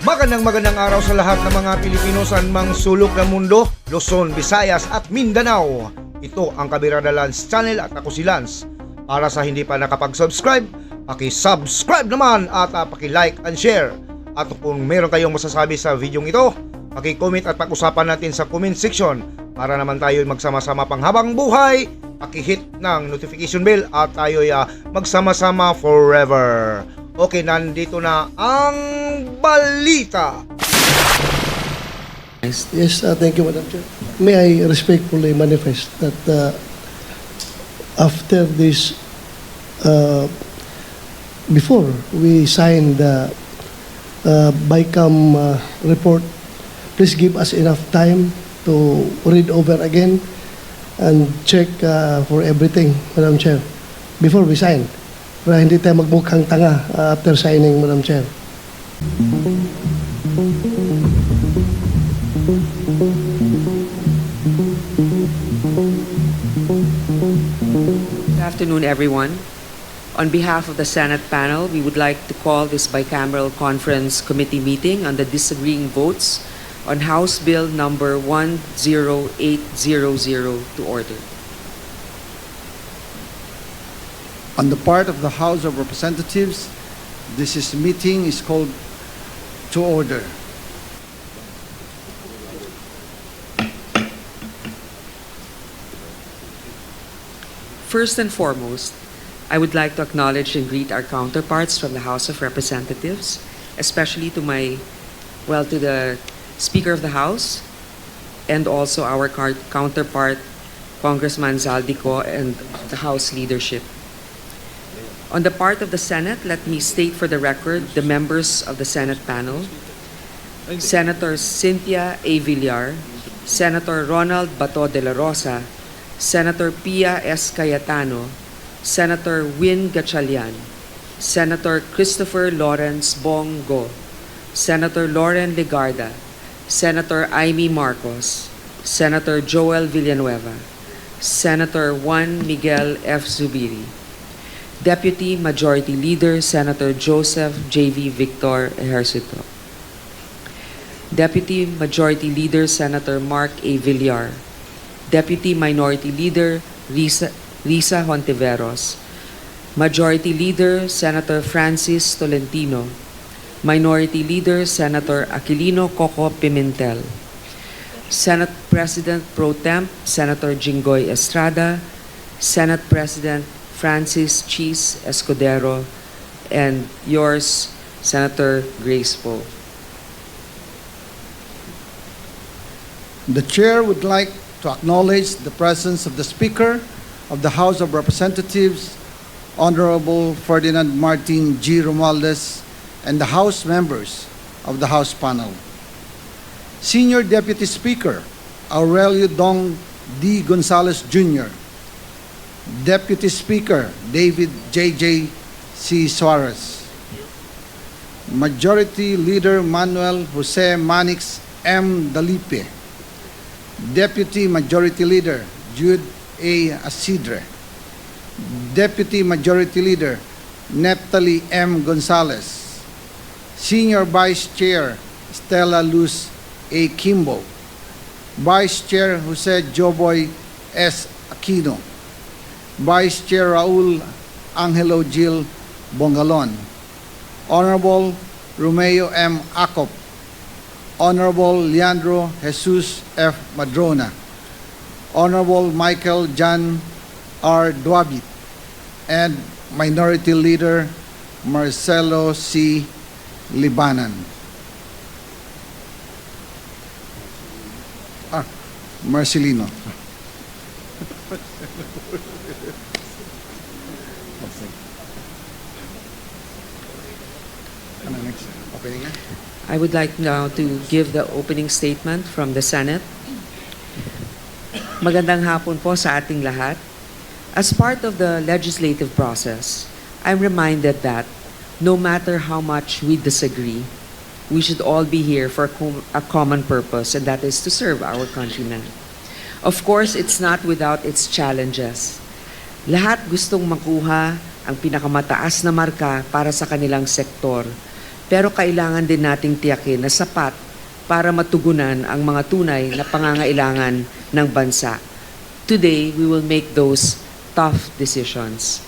Magandang araw sa lahat ng mga Pilipino sa mang sulok ng mundo, Luzon, Visayas at Mindanao. Ito ang KABIRDA Lanz channel at ako si Lanz. Para sa hindi pa nakapag-subscribe, paki-subscribe naman at paki-like and share. At kung meron kayong masasabi sa video ito, paki-comment at pag-usapan natin sa comment section para naman tayo magsama-sama panghabang buhay. Paki-hit ng notification bell at tayo magsama-sama forever. Okay, nandito na ang balita. Yes, thank you, Madam Chair. May I respectfully manifest that after this, before we sign the BICAM report, please give us enough time to read over again and check for everything, Madam Chair, before we sign. Para hindi tayo magmukhang tanga after signing, Madam Chair. Good afternoon, everyone. On behalf of the Senate panel, we would like to call this bicameral conference committee meeting on the disagreeing votes on House Bill number 10800 to order. On the part of the House of Representatives, meeting is called to order. First and foremost, I would like to acknowledge and greet our counterparts from the House of Representatives, especially to the Speaker of the House and also our counterpart, Congressman Zaldico, and the House leadership. On the part of the Senate, let me state for the record the members of the Senate panel: Senator Cynthia A. Villar, Senator Ronald Bato de la Rosa, Senator Pia S. Cayetano, Senator Win Gatchalian, Senator Christopher Lawrence Bong, Senator Lauren Legarda, Senator Amy Marcos, Senator Joel Villanueva, Senator Juan Miguel F. Zubiri, Deputy Majority Leader Senator Joseph J.V. Victor Ejercito, Deputy Majority Leader Senator Mark A. Villar, Deputy Minority Leader Risa Hontiveros, Majority Leader Senator Francis Tolentino, Minority Leader Senator Aquilino Coco Pimentel, Senate President Pro Temp Senator Jinggoy Estrada, Senate President Francis Cheese Escudero, and yours, Senator Grace Poe. The Chair would like to acknowledge the presence of the Speaker of the House of Representatives, Honorable Ferdinand Martin G. Romualdez, and the House members of the House panel. Senior Deputy Speaker Aurelio Dong D. Gonzales Jr., Deputy Speaker David J.J. C. Suarez, Majority Leader Manuel Jose Manix M. Dalipe, Deputy Majority Leader Jude A. Asidre, Deputy Majority Leader Neptali M. Gonzalez, Senior Vice Chair Stella Luz A. Kimbo, Vice Chair Jose Joboy S. Aquino, Vice Chair Raul Angelo Gil Bongalon, Honorable Romeo M. Acop, Honorable Leandro Jesus F. Madrona, Honorable Michael John R. Duabit, and Minority Leader Marcelo C. Libanan. Marcelino. I would like now to give the opening statement from the Senate. Magandang hapon po sa ating lahat. As part of the legislative process, I'm reminded that no matter how much we disagree, we should all be here for a common purpose, and that is to serve our countrymen. Of course, it's not without its challenges. Lahat gustong makuha ang pinakamataas na marka para sa kanilang sektor. pero kailangan din nating tiyakin na sapat para matugunan ang mga tunay na pangangailangan ng bansa. Today, we will make those tough decisions.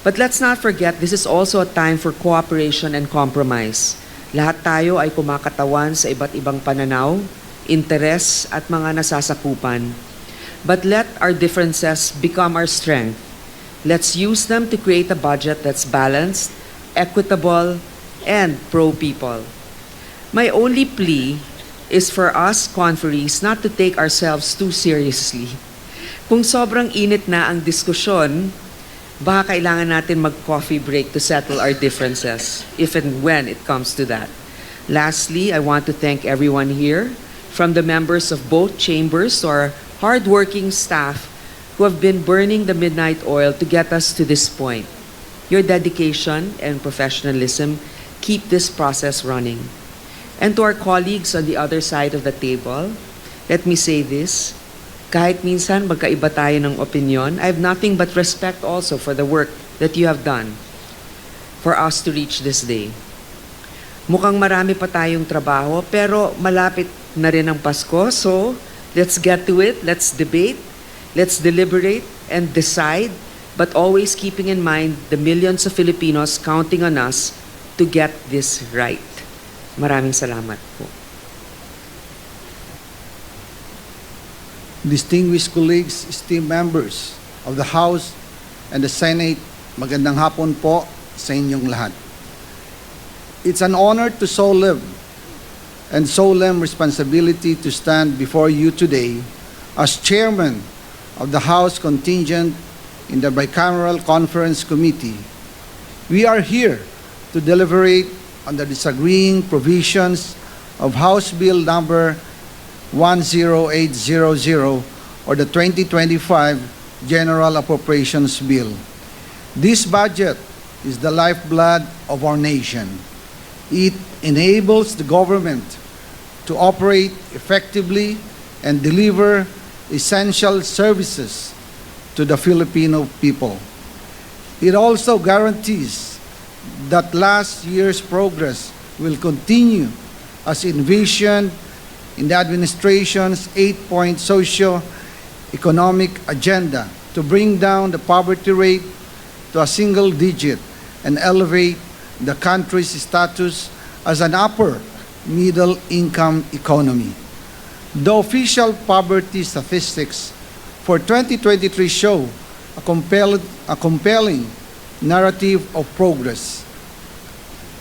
But let's not forget, this is also a time for cooperation and compromise. Lahat tayo ay kumakatawan sa iba't ibang pananaw, interes at mga nasasakupan. But let our differences become our strength. Let's use them to create a budget that's balanced, equitable, and pro-people. My only plea is for us conferees not to take ourselves too seriously. Kung sobrang init na ang diskusyon, baka kailangan natin mag-coffee break to settle our differences, if and when it comes to that. Lastly, I want to thank everyone here, from the members of both chambers to our hardworking staff who have been burning the midnight oil to get us to this point. Your dedication and professionalism keep this process running. And to our colleagues on the other side of the table, let me say this. Kahit minsan magkaiba tayo ng opinion, I have nothing but respect also for the work that you have done for us to reach this day. Mukhang marami pa tayong trabaho, pero malapit na rin ang Pasko, so let's get to it, let's debate, let's deliberate and decide, but always keeping in mind the millions of Filipinos counting on us to get this right. Maraming salamat po. Distinguished colleagues, esteemed members of the House and the Senate, magandang hapon po sa inyong lahat. It's an honor to solemn and solemn responsibility to stand before you today as chairman of the House contingent in the Bicameral Conference Committee. We are here to deliberate on the disagreeing provisions of House Bill number 10800 or the 2025 General Appropriations Bill. This budget is the lifeblood of our nation. It enables the government to operate effectively and deliver essential services to the Filipino people. It also guarantees that last year's progress will continue as envisioned in the administration's 8-point socio-economic agenda to bring down the poverty rate to a single digit and elevate the country's status as an upper middle income economy. The official poverty statistics for 2023 show a compelling narrative of progress.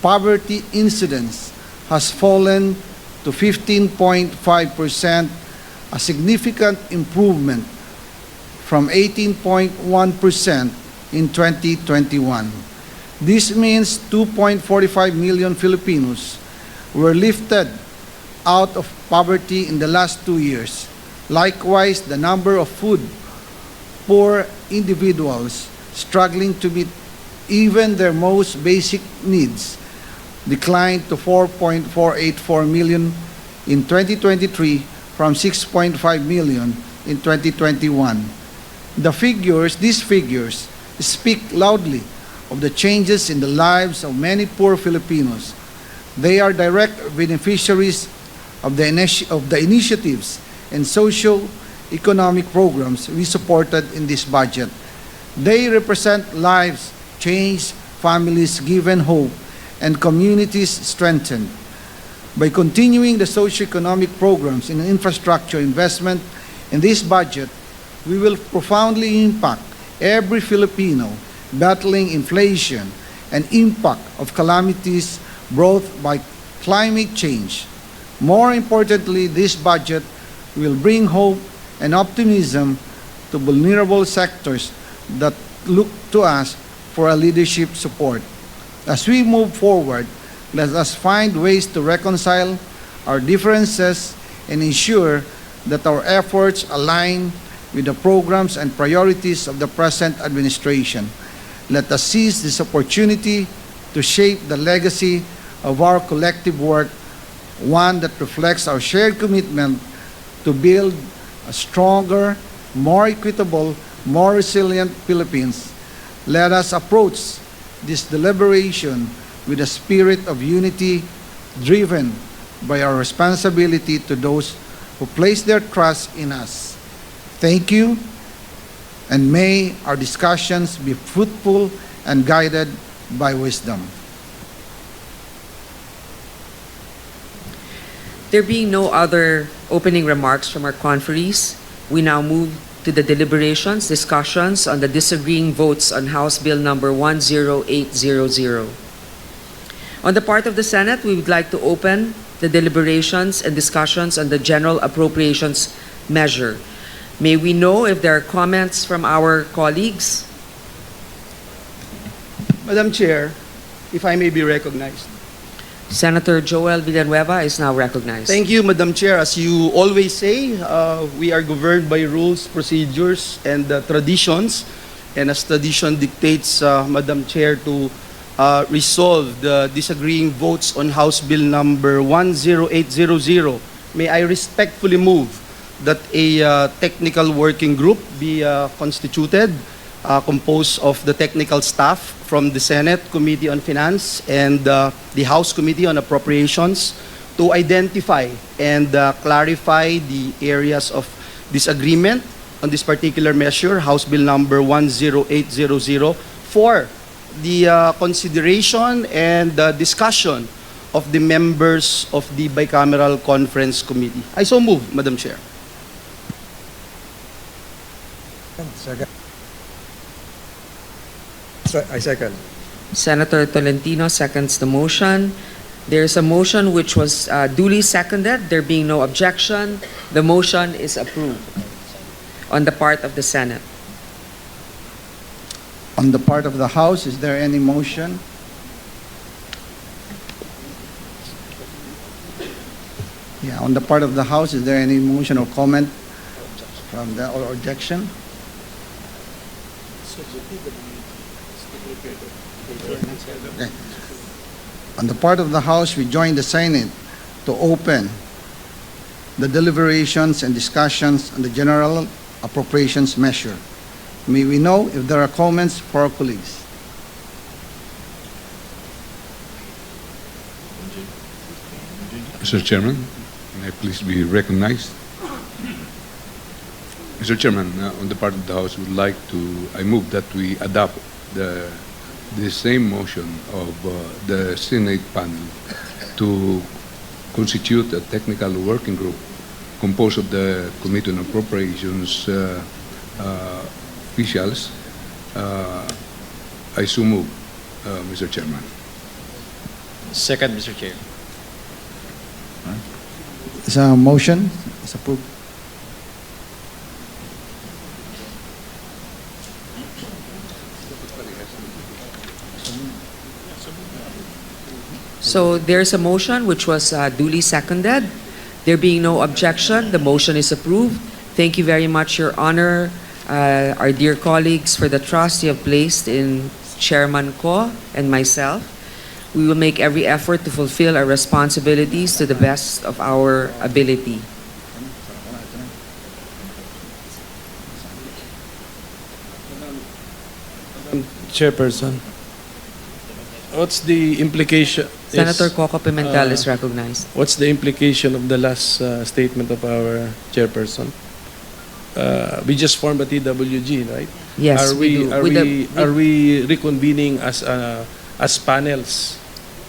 Poverty incidence has fallen to 15.5%, a significant improvement from 18.1% in 2021. This means 2.45 million Filipinos were lifted out of poverty in the last 2 years. Likewise, the number of food-poor individuals struggling to meet even their most basic needs declined to 4.484 million in 2023 from 6.5 million in 2021. These figures speak loudly of the changes in the lives of many poor Filipinos. They are direct beneficiaries of the initiatives and socio-economic programs we supported in this budget. They represent lives changed, families given hope, and communities strengthened. By continuing the socio-economic programs in infrastructure investment in this budget, we will profoundly impact every Filipino battling inflation and impact of calamities brought by climate change. More importantly, this budget will bring hope and optimism to vulnerable sectors that look to us for a leadership support. As we move forward, let us find ways to reconcile our differences and ensure that our efforts align with the programs and priorities of the present administration. Let us seize this opportunity to shape the legacy of our collective work, one that reflects our shared commitment to build a stronger, more equitable, more resilient Philippines. Let us approach this deliberation with a spirit of unity driven by our responsibility to those who place their trust in us. Thank you, and may our discussions be fruitful and guided by wisdom. There being no other opening remarks from our conferees, we now move to the deliberations, discussions on the disagreeing votes on House Bill number 10800. On the part of the Senate, we would like to open the deliberations and discussions on the general appropriations measure. May we know if there are comments from our colleagues? Madam Chair, if I may be recognized. Senator Joel Villanueva is now recognized. Thank you, Madam Chair. As you always say, we are governed by rules, procedures, and traditions. And as tradition dictates, Madam Chair, to resolve the disagreeing votes on House Bill number 10800, may I respectfully move that a technical working group be constituted, composed of the technical staff from the Senate Committee on Finance and the House Committee on Appropriations to identify and clarify the areas of disagreement on this particular measure, House Bill number 10800, for the consideration and discussion of the members of the Bicameral Conference Committee. I so move, Madam Chair. I second. Senator Tolentino seconds the motion. There's a motion which was duly seconded. There being no objection, the motion is approved on the part of the Senate. On the part of the House, is there any motion? Yeah, on the part of the House, is there any motion or comment from the or objection? Okay. On the part of the House, we join the Senate to open the deliberations and discussions on the general appropriations measure. May we know if there are comments for our colleagues? Mr. Chairman, may I please be recognized? Mr. Chairman, on the part of the House, I move that we adopt the same motion of the Senate panel to constitute a technical working group composed of the Committee on Appropriations officials. I so move, Mr. Chairman. Second, Mr. Chair. Is a motion? Is approved. So there's a motion which was duly seconded. There being no objection, the motion is approved. Thank you very much, Your Honor, our dear colleagues, for the trust you have placed in Chairman Ko and myself. We will make every effort to fulfill our responsibilities to the best of our ability. Chairperson, what's the implication? Senator Coco Pimentel is recognized. What's the implication of the last statement of our chairperson? We just formed a TWG, right? Yes, Are we we do. are we reconvening as panels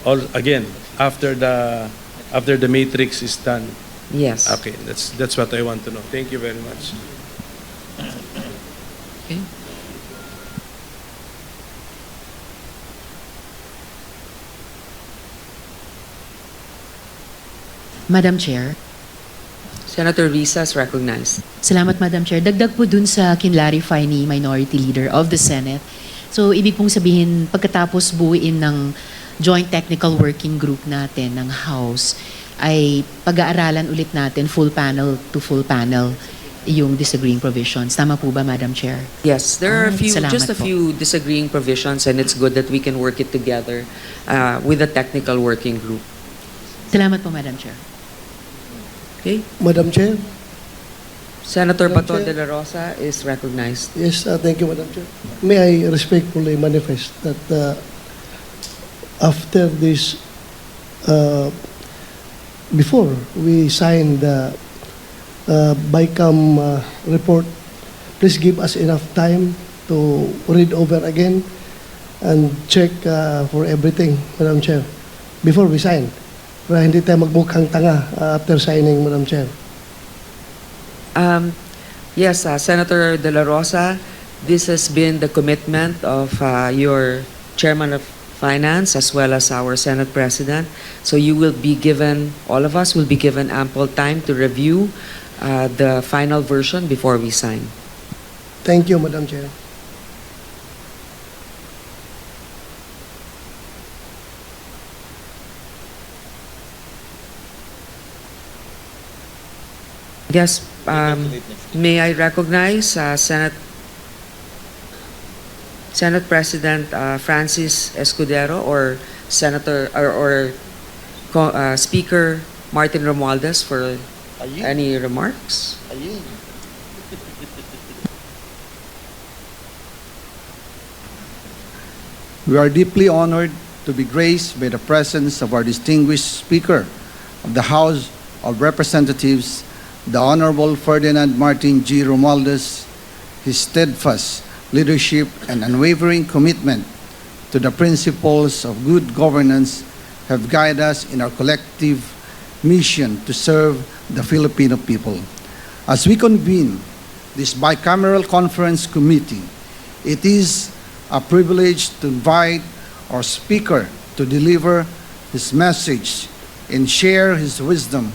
all again after the matrix is done? Yes. Okay, that's what I want to know. Thank you very much. Okay. Madam Chair. Senator Risa is recognized. Salamat, Madam Chair. Dagdag po dun sa kinlarify ni Minority Leader of the Senate. So, ibig pong sabihin, pagkatapos buuin ng Joint Technical Working Group natin ng House, ay pag-aaralan ulit natin full panel to full panel yung disagreeing provisions. Tama po ba, Madam Chair? Yes, there are Salamat just a po. few disagreeing provisions, and it's good that we can work it together with the technical working group. Salamat po, Madam Chair. Okay. Madam Chair? Senator Madam Bato Chair. de la Rosa is recognized. Yes, thank you, Madam Chair. May I respectfully manifest that after this, before we sign the BICAM report, please give us enough time to read over again and check for everything, Madam Chair, before we sign. Para hindi tayo magmukhang tanga after signing, Madam Chair. Yes, Senator De La Rosa, this has been the commitment of your Chairman of Finance as well as our Senate President. So you will be given, all of us will be given ample time to review the final version before we sign. Thank you, Madam Chair. Yes, may I recognize Senate President Francis Escudero or Senator or Speaker Martin Romualdez for any remarks? We are deeply honored to be graced by the presence of our distinguished Speaker of the House of Representatives, the Honorable Ferdinand Martin G. Romualdez. His steadfast leadership and unwavering commitment to the principles of good governance have guided us in our collective mission to serve the Filipino people. As we convene this bicameral conference committee, it is a privilege to invite our Speaker to deliver his message and share his wisdom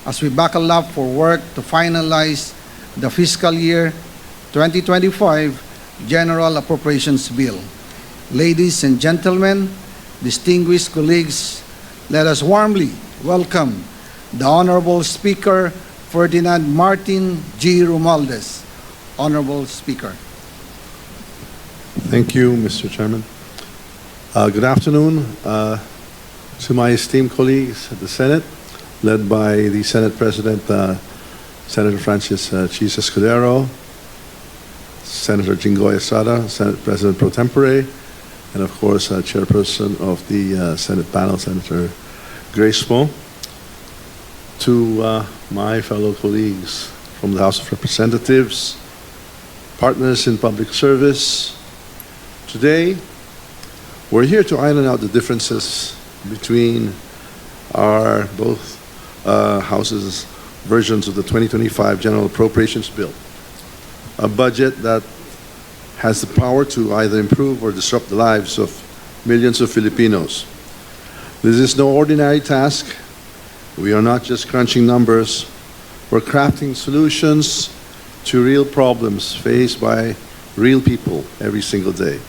as we buckle up for work to finalize the fiscal year 2025 General Appropriations Bill. Ladies and gentlemen, distinguished colleagues, let us warmly welcome the Honorable Speaker Ferdinand Martin G. Romualdez. Honorable Speaker. Thank you, Mr. Chairman. Good afternoon to my esteemed colleagues at the Senate, led by the Senate President, Senator Francis Chis Escudero, Senator Jinggoy Estrada, Senate President Pro Tempore, and of course, Chairperson of the Senate panel, Senator Grace Mo. To my fellow colleagues from the House of Representatives, partners in public service, today we're here to iron out the differences between our both houses' versions of the 2025 General Appropriations Bill, a budget that has the power to either improve or disrupt the lives of millions of Filipinos. This is no ordinary task. We are not just crunching numbers. We're crafting solutions to real problems faced by real people every single day.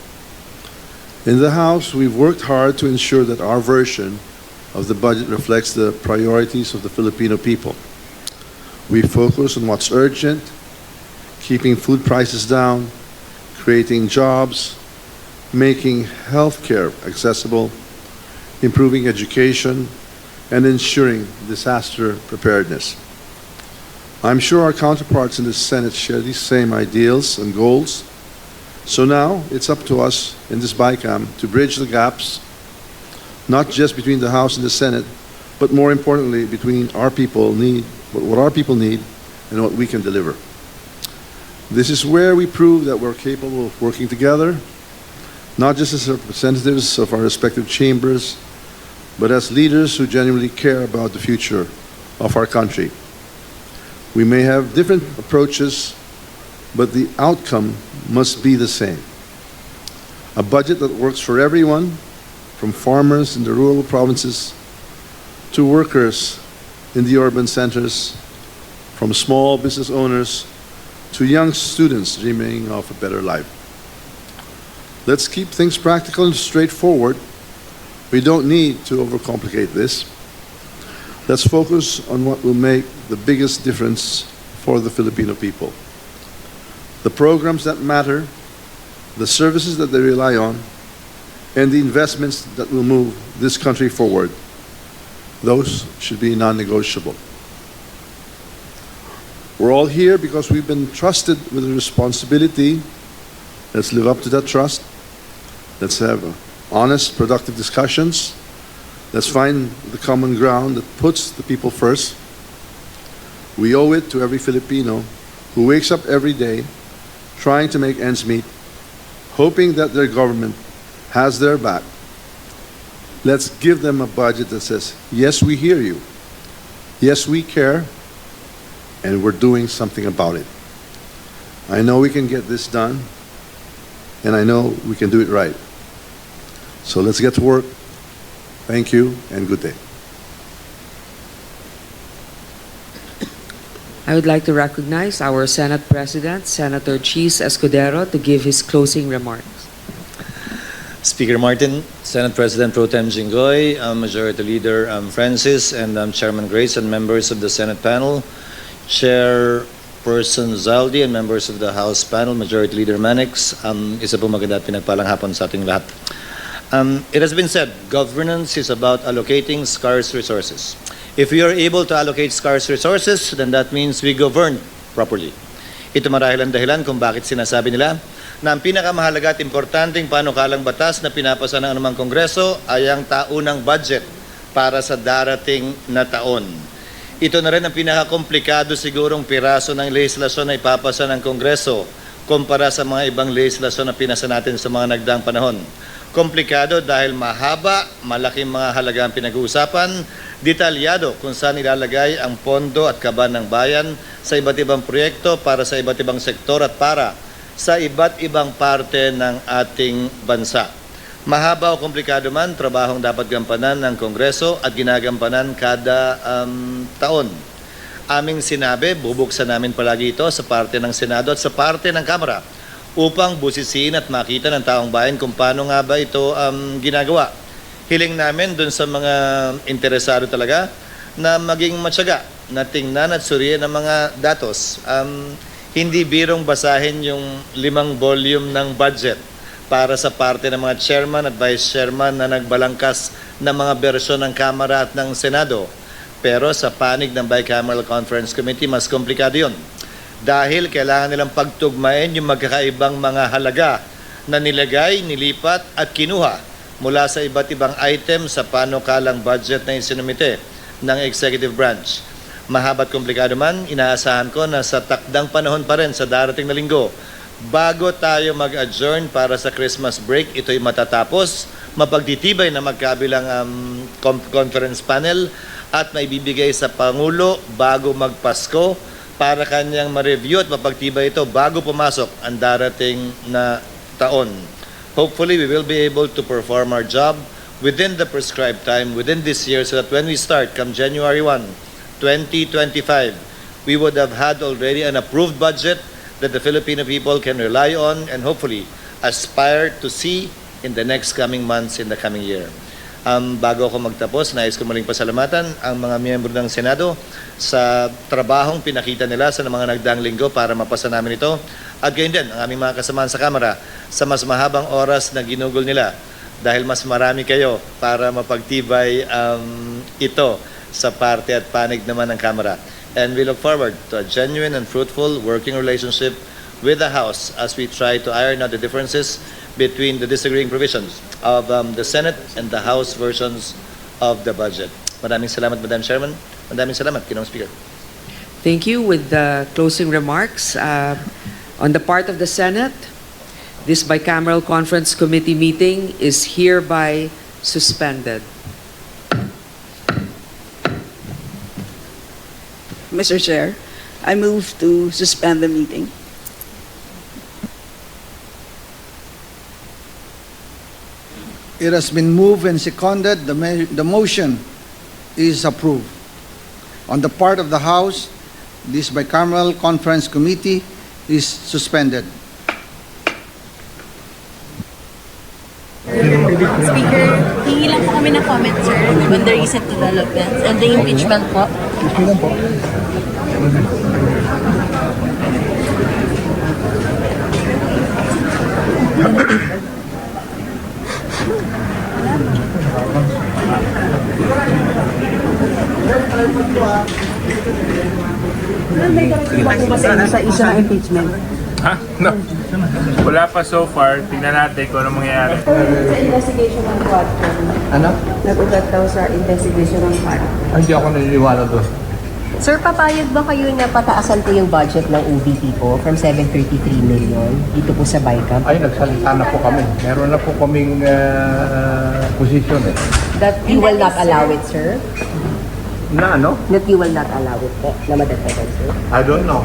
In the House, we've worked hard to ensure that our version of the budget reflects the priorities of the Filipino people. We focus on what's urgent, keeping food prices down, creating jobs, making healthcare accessible, improving education, and ensuring disaster preparedness. I'm sure our counterparts in the Senate share these same ideals and goals. So now it's up to us in this BICAM to bridge the gaps, not just between the House and the Senate, but more importantly, between our people need, what our people need and what we can deliver. This is where we prove that we're capable of working together, not just as representatives of our respective chambers, but as leaders who genuinely care about the future of our country. We may have different approaches, but the outcome must be the same. A budget that works for everyone, from farmers in the rural provinces to workers in the urban centers, from small business owners to young students dreaming of a better life. Let's keep things practical and straightforward. We don't need to overcomplicate this. Let's focus on what will make the biggest difference for the Filipino people. The programs that matter, the services that they rely on, and the investments that will move this country forward. Those should be non-negotiable. We're all here because we've been trusted with a responsibility. Let's live up to that trust. Let's have honest, productive discussions. Let's find the common ground that puts the people first. We owe it to every Filipino who wakes up every day trying to make ends meet, hoping that their government has their back. Let's give them a budget that says, yes, we hear you. Yes, we care, and we're doing something about it. I know we can get this done, and I know we can do it right. So let's get to work. Thank you, and good day. I would like to recognize our Senate President, Senator Cheese Escudero, to give his closing remarks. Speaker Martin, Senate President Pro Tem Jinggoy, Majority Leader Francis, and Chairman Grace, and members of the Senate panel, Chairperson Zaldi, and members of the House panel, Majority Leader Manix, isa po maganda at pinagpalang hapon sa ating lahat. It has been said, governance is about allocating scarce resources. If we are able to allocate scarce resources, then that means we govern properly. Ito marahil ang dahilan kung bakit sinasabi nila na ang pinakamahalaga at importanteng panukalang batas na pinapasa ng anumang Kongreso ay ang taunang budget para sa darating na taon. Ito na rin ang pinakakomplikado sigurong piraso ng legislasyon na ipapasa ng Kongreso kumpara sa mga ibang legislasyon na pinasa natin sa mga nagdaang panahon. Komplikado dahil mahaba, malaking mga halagang pinag-uusapan, detalyado kung saan ilalagay ang pondo at kaban ng bayan sa iba't ibang proyekto para sa iba't ibang sektor at para sa iba't ibang parte ng ating bansa. Mahaba o komplikado man, trabahong dapat gampanan ng Kongreso at ginagampanan kada taon. Aming sinabi, bubuksan namin palagi ito sa parte ng Senado at sa parte ng Kamara upang busisiin at makita ng taong bayan kung paano nga ba ito ginagawa. Hiling namin dun sa mga interesado talaga na maging matyaga, na tingnan at suriin ang mga datos. Hindi birong basahin yung 5 volume ng budget para sa parte ng mga chairman at vice chairman na nagbalangkas ng mga bersyon ng Kamara at ng Senado. Pero sa panig ng Bicameral Conference Committee, mas komplikado yun. Dahil kailangan nilang pagtugmain yung magkakaibang mga halaga na nilagay, nilipat at kinuha mula sa iba't ibang item sa panukalang budget na isinumite ng executive branch. Mahaba't komplikado man, inaasahan ko na sa takdang panahon pa rin sa darating na linggo, bago tayo mag-adjourn para sa Christmas break, ito'y matatapos, mapagtitibay na magkabilang conference panel at maibibigay sa Pangulo bago magpasko para kanyang ma-review at mapagtibay ito bago pumasok ang darating na taon. Hopefully, we will be able to perform our job within the prescribed time, within this year, so that when we start, come January 1, 2025, we would have had already an approved budget that the Filipino people can rely on and hopefully aspire to see in the next coming months, in the coming year. Bago ako magtapos, nais ko muling pasalamatan ang mga miyembro ng Senado sa trabahong pinakita nila sa mga nagdaang linggo para mapasa namin ito. At gayon din ang aming mga kasamahan sa Kamara sa mas mahabang oras na ginugol nila dahil mas marami kayo para mapagtibay ito sa parte at panig naman ng Kamara. And we look forward to a genuine and fruitful working relationship with the House as we try to iron out the differences between the disagreeing provisions of the Senate and the House versions of the budget. Maraming salamat, Madam Chairman. Maraming salamat, Kinong Speaker. Thank you. With the closing remarks, on the part of the Senate, this bicameral conference committee meeting is hereby suspended. Mr. Chair, I move to suspend the meeting. It has been moved and seconded. The motion is approved. On the part of the House, this bicameral conference committee is suspended. Speaker, hingi lang po kami ng comment, sir, on the recent developments and the impeachment po. Sa isa ng impeachment. Ha? No. Wala pa so far. Tingnan natin kung ano mangyayari. Sa investigation ng quad. Ano? Nag-ugat daw sa investigation ng quad. Hindi ako naniniwala doon. Sir, papayag ba kayo na pataasan po yung budget ng OVP po from 733 million dito po sa BICAM? Ay, nagsalita na po kami. Meron na po kaming position eh. That you will not allow it, sir? Na ano? That you will not allow it po na madagdagan, sir? I don't know.